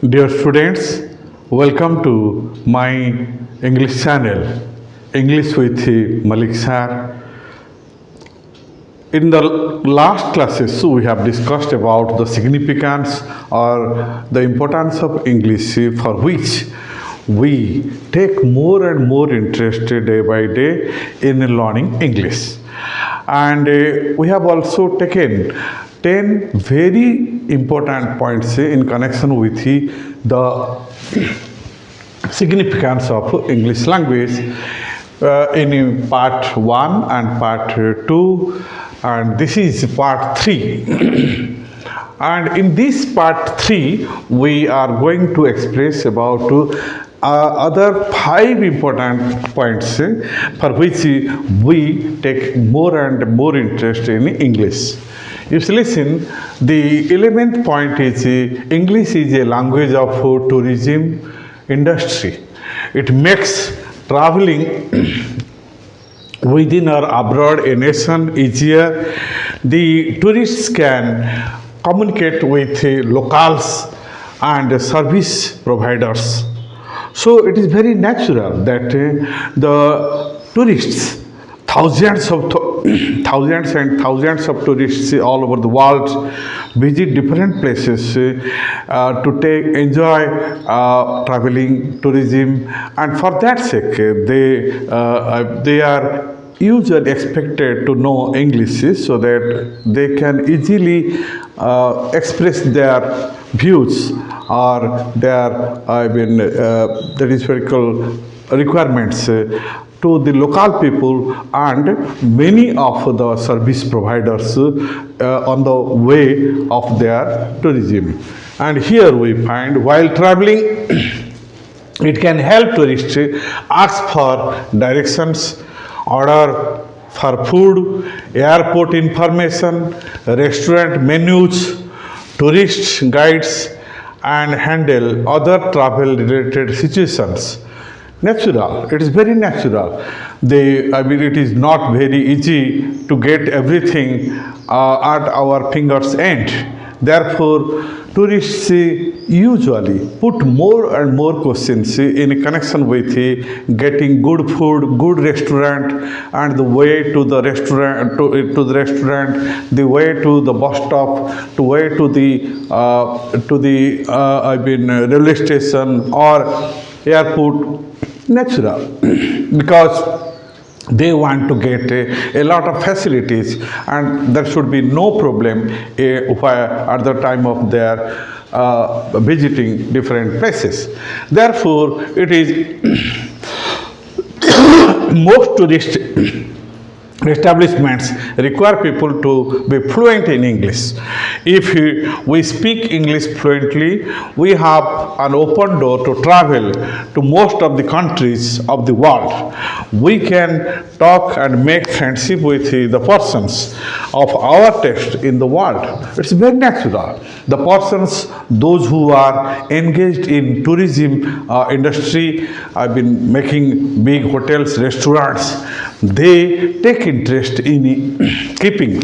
Dear students, welcome to my English channel, English with Malik sir. In the last classes, we have discussed about the significance or the importance of English for which we take more and more interest day by day in learning English. And we have also taken 10 very important points in connection with the significance of English language in part 1 and part 2, and this is part 3. And in this part 3 we are going to express about other 5 important points for which we take more and more interest in English. You see, listen, the 11th point is English is a language of tourism industry. It makes traveling within or abroad a nation easier. The tourists can communicate with locals and service providers. So it is very natural that the tourists, thousands and thousands of tourists all over the world visit different places to enjoy traveling tourism, and for that sake they are usually expected to know English so that they can easily express their views or their that is very called requirements to the local people and many of the service providers on the way of their tourism. And here we find while traveling it can help tourists ask for directions, order for food, airport information, restaurant menus, tourist guides, and handle other travel related situations. Natural, it is very natural. It is not very easy to get everything at our fingers' end. Therefore, tourists usually put more and more questions in connection with getting good food, good restaurant, and the way to the restaurant, to the restaurant, the way to the bus stop, the way to the railway station or airport. Natural, because they want to get a lot of facilities and there should be no problem at the time of their visiting different places. Therefore, it is most tourist establishments require people to be fluent in English. If we speak English fluently, we have an open door to travel to most of the countries of the world. We can talk and make friendship with the persons of our taste in the world. It's very natural. The persons, those who are engaged in tourism industry, have been making big hotels, restaurants, they take interest in keeping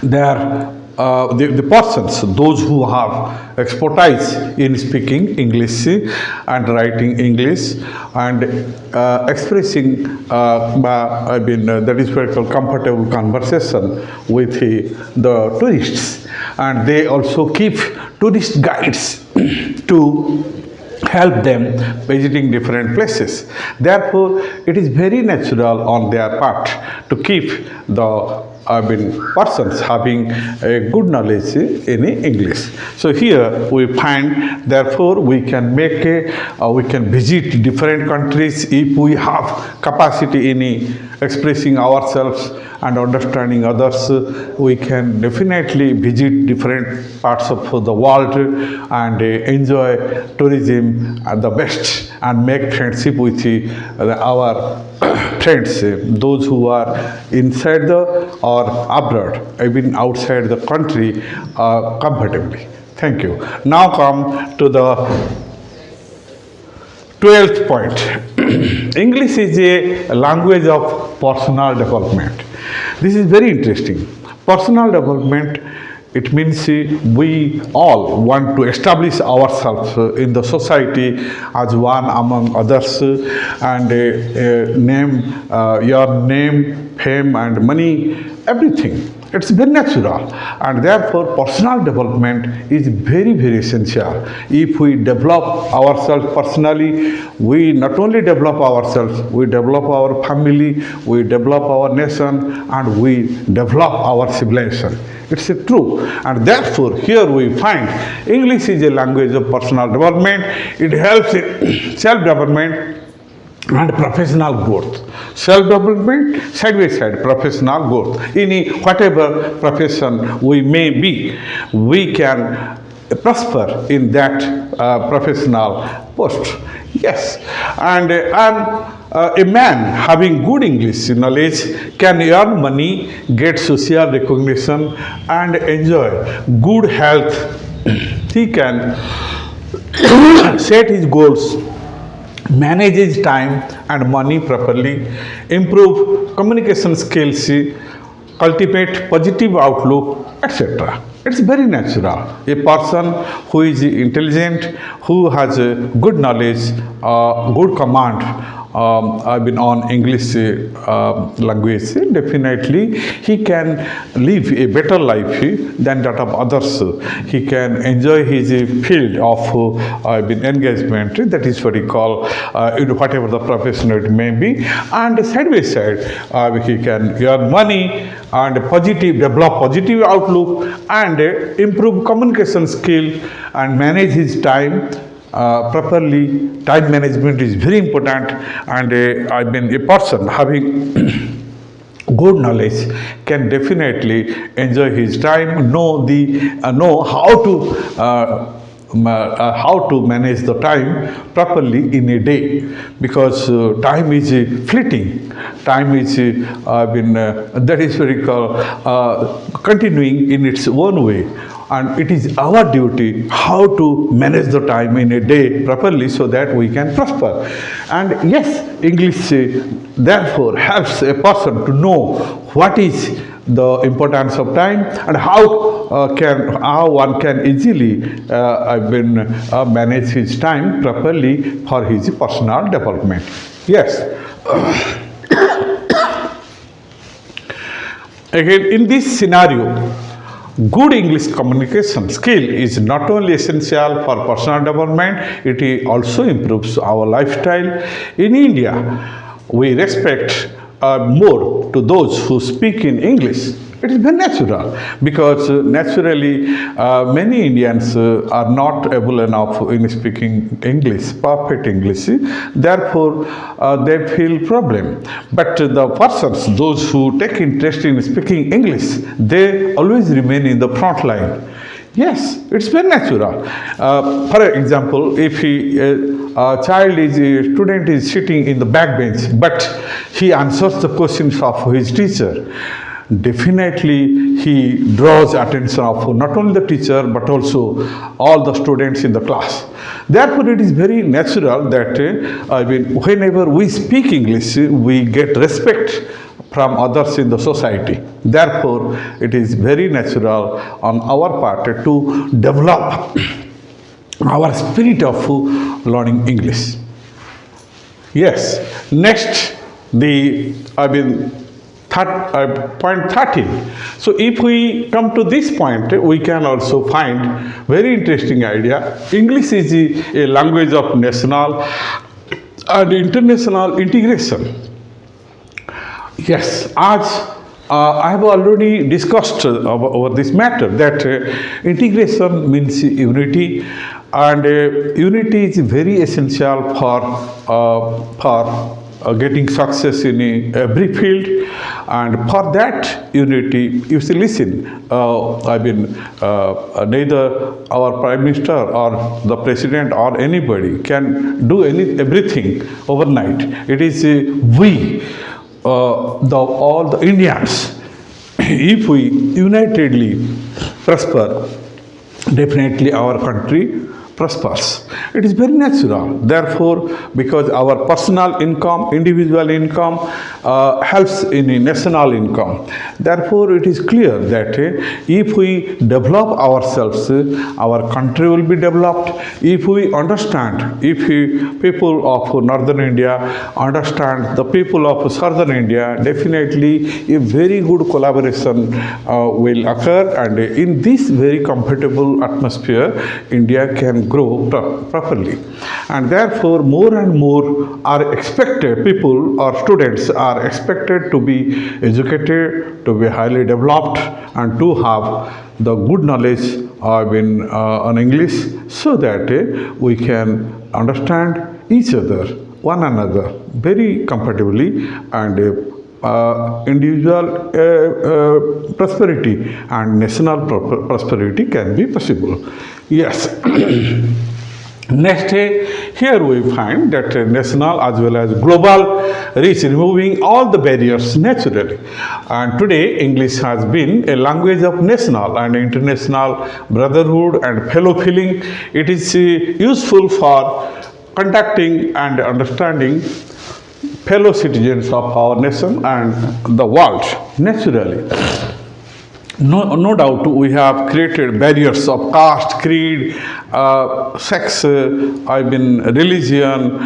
their the persons, those who have expertise in speaking English and writing English and expressing that is very called comfortable conversation with the tourists, and they also keep tourist guides to help them visiting different places. Therefore, it is very natural on their part to keep the persons having a good knowledge in English. So here we find, therefore, we can we can visit different countries if we have capacity in expressing ourselves and understanding others. We can definitely visit different parts of the world and enjoy tourism at the best and make friendship with our friends, those who are inside or abroad, even outside the country, comfortably. Thank you. Now come to the 12th point. English is a language of personal development. This is very interesting. Personal development It means we all want to establish ourselves in the society as one among others, and your name, fame, and money, everything. It's very natural, and therefore personal development is very, very essential. If we develop ourselves personally, we not only develop ourselves, we develop our family, we develop our nation, and we develop our civilization. It's true, and therefore here we find English is a language of personal development. It helps in self-development and professional growth. Self-development, side by side, professional growth. In whatever profession we may be, we can prosper in that professional post. Yes, and a man having good English knowledge can earn money, get social recognition, and enjoy good health. He can set his goals, manage his time and money properly, improve communication skills, cultivate positive outlook, etc. It's very natural. A person who is intelligent, who has a good knowledge, good command, I've been on English language, definitely he can live a better life than that of others. He can enjoy his field of engagement, that is what he call whatever the profession it may be, and side by side he can earn money and develop positive outlook and improve communication skill and manage his time properly. Time management is very important, and a person having good knowledge can definitely enjoy his time, know how to manage the time properly in a day, because time is fleeting. Time is that is very continuing in its own way, and it is our duty how to manage the time in a day properly so that we can prosper. And yes, English therefore helps a person to know what is the importance of time and how one can easily manage his time properly for his personal development. Yes. Again, in this scenario, good English communication skill is not only essential for personal development, it also improves our lifestyle. In India, we respect more to those who speak in English. It is very natural, because naturally many Indians are not able enough in speaking English, perfect English. Therefore, they feel problem. But the persons, those who take interest in speaking English, they always remain in the front line. Yes, it's very natural. For example, if a student is sitting in the back bench, but he answers the questions of his teacher, definitely he draws attention of not only the teacher but also all the students in the class. Therefore, it is very natural that whenever we speak English, we get respect from others in the society. Therefore, it is very natural on our part to develop our spirit of learning English. Yes. Next, point 13. So if we come to this point, we can also find very interesting idea. English is a language of national and international integration. Yes, as I have already discussed over this matter, that integration means unity, and unity is very essential for getting success in every field. And for that unity, you see, listen, neither our Prime Minister or the President or anybody can do everything overnight. It is we, all the Indians, if we unitedly prosper, definitely our country prospers. It is very natural. Therefore, because our personal income, individual income helps in a national income. Therefore, it is clear that if we develop ourselves, our country will be developed. If we understand, if people of northern India understand the people of southern India, definitely a very good collaboration will occur, and in this very comfortable atmosphere, India can grow properly. And therefore, more and more are expected, people or students are expected to be educated, to be highly developed, and to have the good knowledge on English, so that we can understand each other, one another very comfortably, and individual prosperity and national prosperity can be possible. Yes. Next, here we find that national as well as global reach, removing all the barriers naturally. And today, English has been a language of national and international brotherhood and fellow feeling. It is useful for contacting and understanding fellow citizens of our nation and the world naturally. No doubt we have created barriers of caste, creed, sex, religion,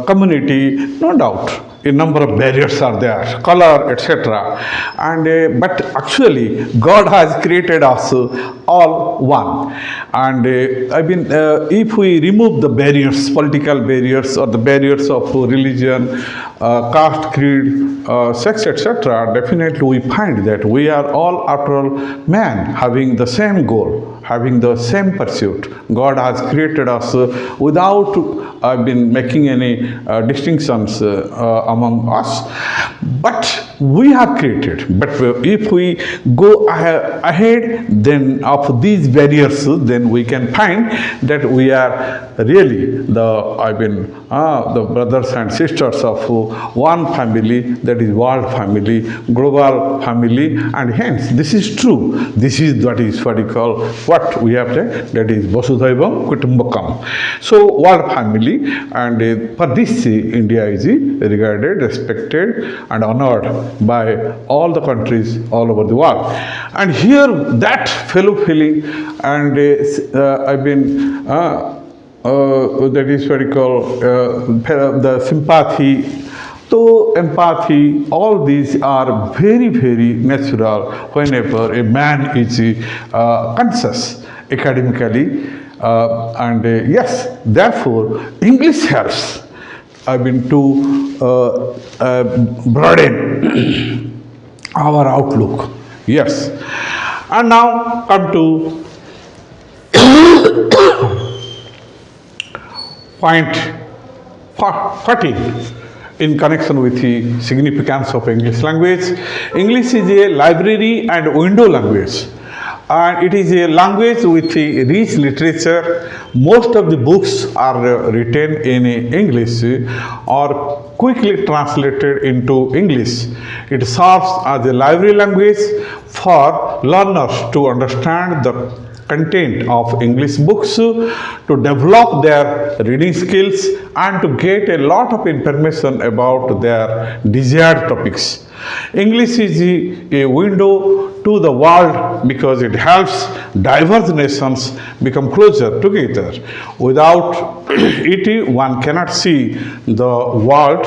community, no doubt. A number of barriers are there, color, etc. And but actually, God has created us all one. And if we remove the barriers, political barriers, or the barriers of religion, caste, creed, sex, etc., definitely we find that we are all, after all, man having the same goal, having the same pursuit. God has created us without making any distinctions among us. But we have created. But if we go ahead then of these barriers, then we can find that we are really the brothers and sisters of one family, that is world family, global family, and hence this is true. This is what we call, what we have said, that is Vasudhaivam Kutumbakam. So world family, and for this India is regarded, respected, and honored by all the countries all over the world. And here that fellow feeling, and that is what we call the sympathy, so empathy, all these are very, very natural whenever a man is conscious academically. Yes, therefore, English helps to broaden our outlook. Yes. And now come to point 14 in connection with the significance of English language. English is a library and window language. And it is a language with a rich literature. Most of the books are written in English or quickly translated into English. It serves as a library language for learners to understand the content of English books, to develop their reading skills, and to get a lot of information about their desired topics. English is a window to the world because it helps diverse nations become closer together. Without it, one cannot see the world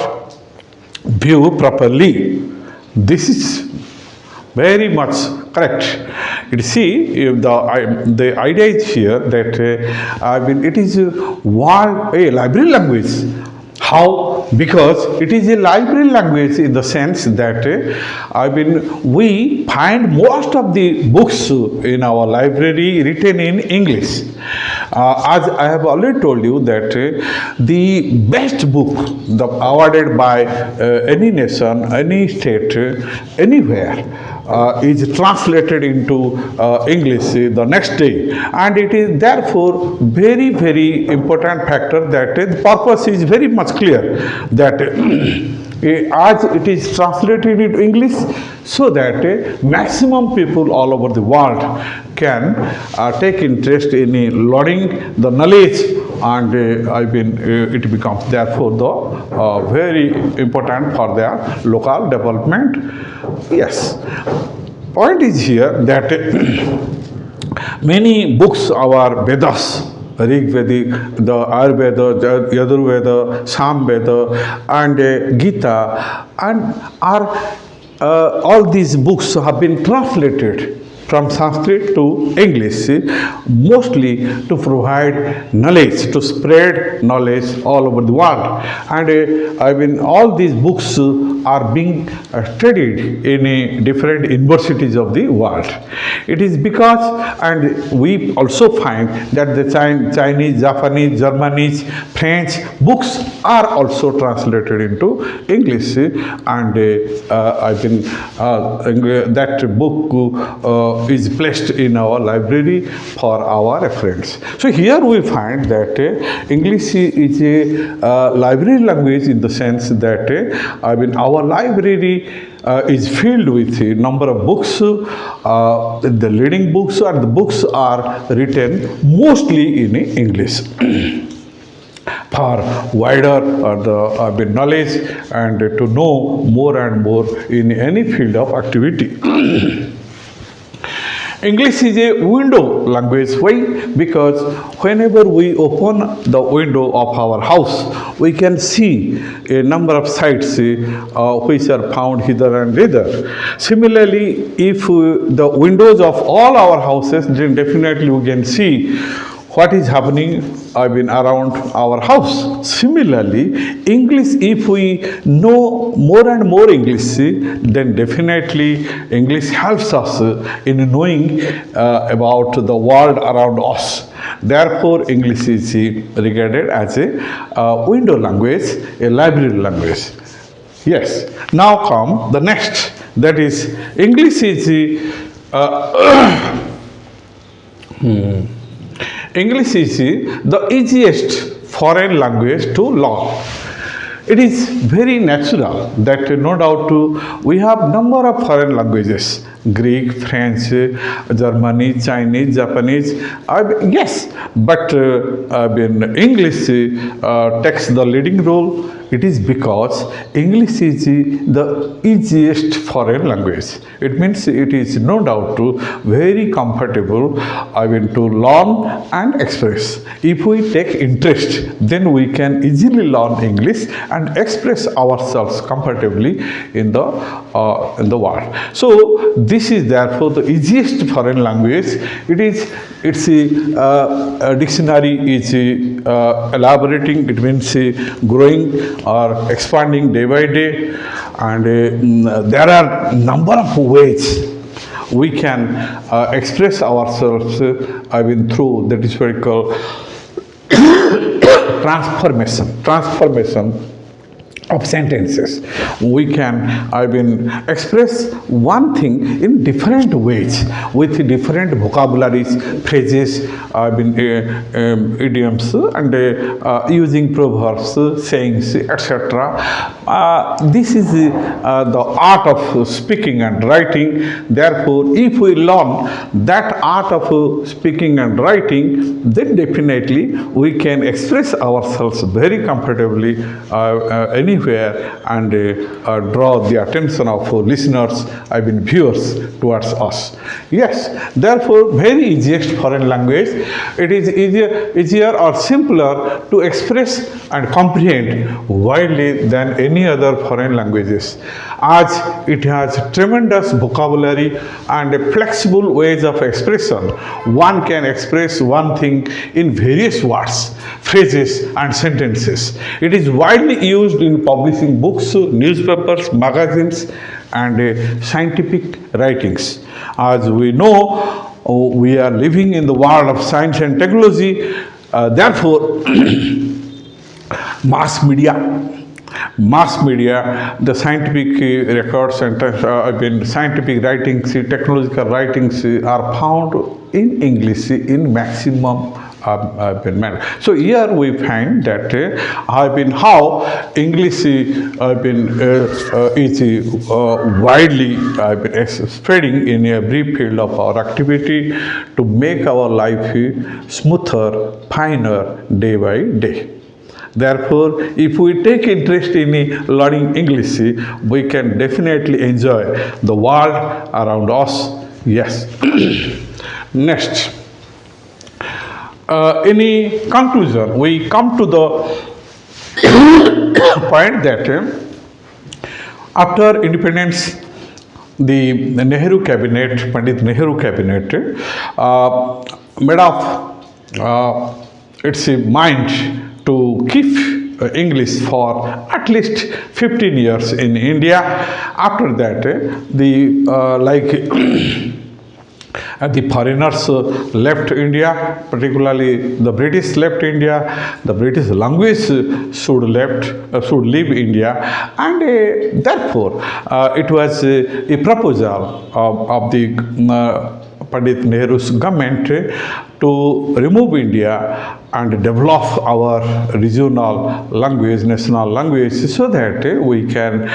view properly. This is very much correct. You see, the idea is here that it is a library language. How? Because it is a library language in the sense that we find most of the books in our library written in English. As I have already told you that the best book awarded by any nation, any state, anywhere, is translated into English the next day, and it is therefore very, very important factor that the purpose is very much clear, that as it is translated into English, so that maximum people all over the world can take interest in learning the knowledge and it becomes therefore the very important for their local development. Yes, point is here that many books, our Vedas, Rig Vedic, the Ayurveda, the Yajurveda, Samveda, and Gita, and are all these books have been translated from Sanskrit to English, mostly to provide knowledge, to spread knowledge all over the world. And all these books are being studied in different universities of the world. It is because, and we also find that the Chinese, Japanese, Germanies, French books are also translated into English, and that book is placed in our library for our reference. So here we find that English is a library language in the sense that our library is filled with a number of books, the leading books, and the books are written mostly in English. For wider knowledge and to know more and more in any field of activity. English is a window language. Why? Because whenever we open the window of our house, we can see a number of sights which are found hither and thither. Similarly, if the windows of all our houses, then definitely we can see what is happening around our house. Similarly, English, if we know more and more English, then definitely English helps us in knowing about the world around us. Therefore, English is regarded as a window language, a library language. Yes. Now come the next. That is, English is English is the easiest foreign language to learn. It is very natural that no doubt we have number of foreign languages: Greek, French, Germany, Chinese, Japanese. Yes, but English takes the leading role. It is because English is the easiest foreign language. It means it is no doubt very comfortable to learn and express. If we take interest, then we can easily learn English and express ourselves comfortably in the world. So this is therefore the easiest foreign language. Its dictionary is elaborating. It means growing or expanding day by day, and there are number of ways we can express ourselves through that is what we call transformation of sentences. We can express one thing in different ways with different vocabularies, phrases, idioms, and using proverbs, sayings, etc. This is the art of speaking and writing. Therefore, if we learn that art of speaking and writing, then definitely we can express ourselves very comfortably anywhere and draw the attention of listeners, viewers towards us. Yes, therefore, very easiest foreign language. It is easier or simpler to express and comprehend widely than any other foreign languages, as it has tremendous vocabulary and flexible ways of expression. One can express one thing in various words, phrases, and sentences. It is widely used in publishing books, newspapers, magazines, and scientific writings. As we know, we are living in the world of science and technology. Therefore, mass media, the scientific records and scientific writings, technological writings are found in English in maximum I've been manner. So here we find that I've been how English is widely spreading in every field of our activity to make our life smoother, finer day by day. Therefore, if we take interest in learning English, we can definitely enjoy the world around us. Yes. Next, in conclusion, we come to the point that after independence, the Nehru cabinet, Pandit Nehru cabinet, made up its mind to keep English for at least 15 years in India. After that, the foreigners left India, particularly the British left India. The British language should leave India, and therefore it was a proposal of the Pandit Nehru's government to remove India and develop our regional language, national language, so that we can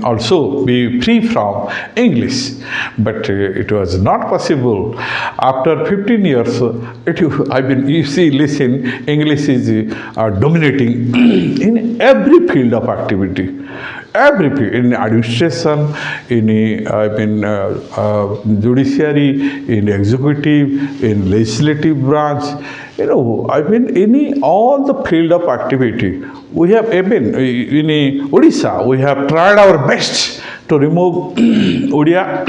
also be free from English. But it was not possible. After 15 years, listen, English is dominating in every field of activity. Every field, in administration, in judiciary, in executive, in legislative branch, in all the field of activity. We have even in Odisha, we have tried our best to remove Odia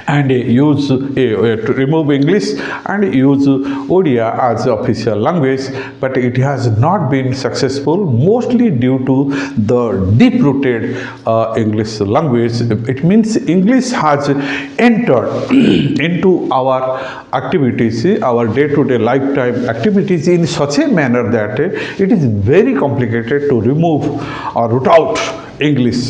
and to remove English and use Odia as official language, but it has not been successful, mostly due to the deep-rooted English language. It means English has entered into our activities, our day-to-day lifetime activities in such a manner that it is very complicated to remove or root out English.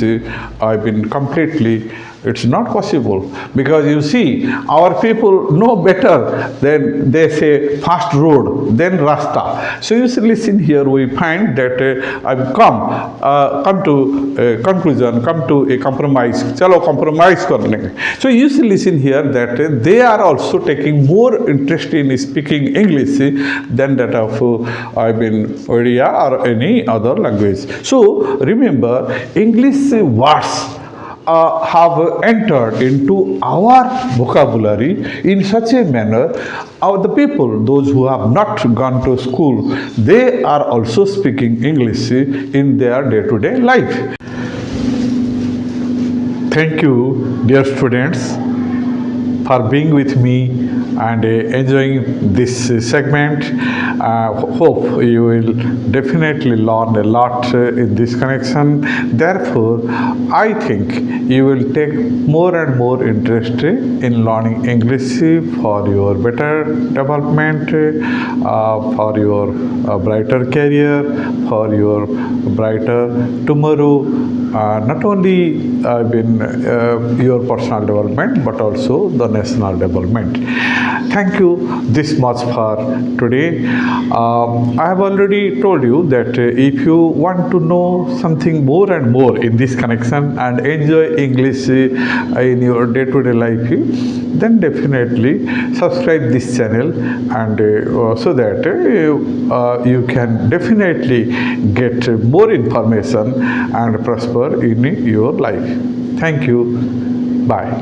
Completely. It's not possible, because you see, our people know better than they say fast road, then rasta. So you see, listen here, we find that I've come to a conclusion, come to a compromise. Chalo compromise karne. So you see, listen here that they are also taking more interest in speaking English than that of Odia or any other language. So remember, English words have entered into our vocabulary in such a manner, the people, those who have not gone to school, they are also speaking English in their day-to-day life. Thank you, dear students, for being with me and enjoying this segment. Hope you will definitely learn a lot in this connection. Therefore, I think you will take more and more interest in learning English for your better development, for your brighter career, for your brighter tomorrow. Not only your personal development, but also the national development. Thank you this much for today. I have already told you that if you want to know something more and more in this connection and enjoy English in your day-to-day life, then definitely subscribe this channel, and so that you can definitely get more information and prosper in your life. Thank you. Bye.